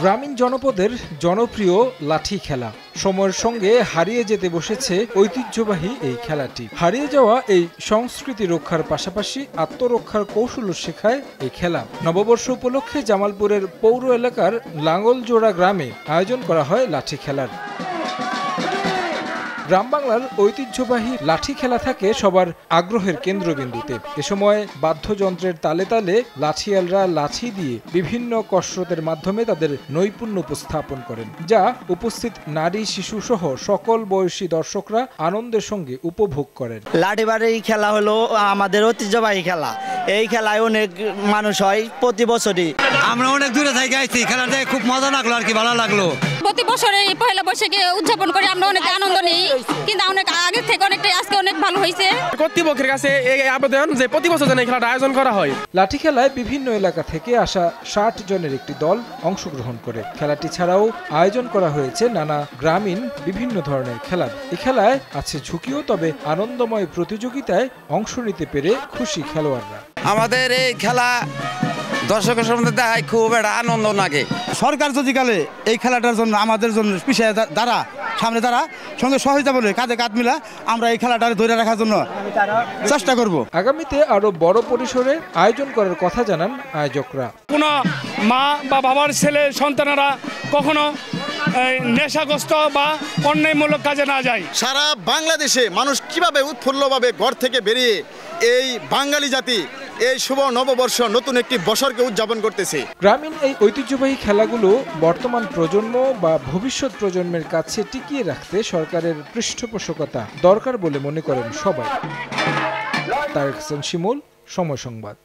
গ্রামীণ জনপদের জনপ্রিয় লাঠি খেলা সময়ের সঙ্গে হারিয়ে যেতে বসেছে ঐতিহ্যবাহী এই খেলাটি। হারিয়ে যাওয়া এই সংস্কৃতি রক্ষার পাশাপাশি আত্মরক্ষার কৌশলও শেখায় এই খেলা। নববর্ষ উপলক্ষে জামালপুরের পৌর এলাকার লাঙ্গলজোড়া গ্রামে আয়োজন করা হয় লাঠি খেলার। গ্রাম বাংলার ঐতিহ্যবাহী লাঠি খেলা থাকে সবার আগ্রহের কেন্দ্রবিন্দুতে। এ সময় বাদ্যযন্ত্রের তালে তালে লাঠিয়ালরা লাঠি দিয়ে বিভিন্ন কসরতের মাধ্যমে তাদের নৈপুণ্য উপস্থাপন করেন, যা উপস্থিত নারী শিশু সহ সকল বয়সী দর্শকরা আনন্দের সঙ্গে উপভোগ করেন। লাঠিবাড়ি খেলা হলো আমাদের ঐতিহ্যবাহী খেলা। এই খেলায় অনেক মানুষ হয় প্রতি বছরই। আমরা অনেক দূরে থেকে আইছি, খেলাতে খুব মজা লাগলো আর কি, ভালো লাগলো। প্রতি বছরে পয়লা বৈশাখে উদযাপন করে আমরা অনেক আনন্দ নিই, কিন্তু অনেক আগের থেকে অনেকটা আজকে অনেক ভালো হয়েছে। কর্তৃপক্ষের কাছে এই আবেদন যে প্রতি বছর যেন এই খেলাটা আয়োজন করা হয়। লাঠি খেলায় বিভিন্ন এলাকা থেকে আসা ৬০ জনের একটি দল অংশগ্রহণ করে। খেলাটি ছাড়াও আয়োজন করা হয়েছে নানা গ্রামীণ বিভিন্ন ধরনের খেলা। এই খেলায় আছে ঝুঁকিও, তবে আনন্দময় প্রতিযোগিতায় অংশ নিতে পেরে খুশি খেলোয়াড়রা। আমাদের এই খেলা দর্শকের সামনে দেখায় খুব একটা আনন্দ লাগে। সরকার যদি কালে এই খেলাটার জন্য আমাদের জন্য পিছিয়ে দ্বারা সামনে দ্বারা সঙ্গে সহযোগিতা বলে কাঁধে কাঁধ মিলা আমরা এই খেলাটা ধরে রাখার জন্য চেষ্টা করব। আগামীতে আরো বড় পরিসরে আয়োজন করার কথা জানান আয়োজকরা। কোনো মা বা বাবার ছেলে সন্তানেরা কখনো নেশাগ্রস্ত বা অন্যায়মূলক কাজে না যায়। সারা বাংলাদেশে মানুষ কিভাবে উৎফুল্লভাবে ঘর থেকে বেরিয়ে এই বাঙালি জাতি এই শুভ নববর্ষ নতুন একটি বছরকে উদযাপন করতেছে। গ্রামীণ এই ঐতিহ্যবাহী খেলাগুলো বর্তমান প্রজন্ম বা ভবিষ্যৎ প্রজন্মের কাছে টিকিয়ে রাখতে সরকারের পৃষ্ঠপোষকতা দরকার বলে মনে করেন সবাই। তারেক হোসেন শিমুল, সময় সংবাদ।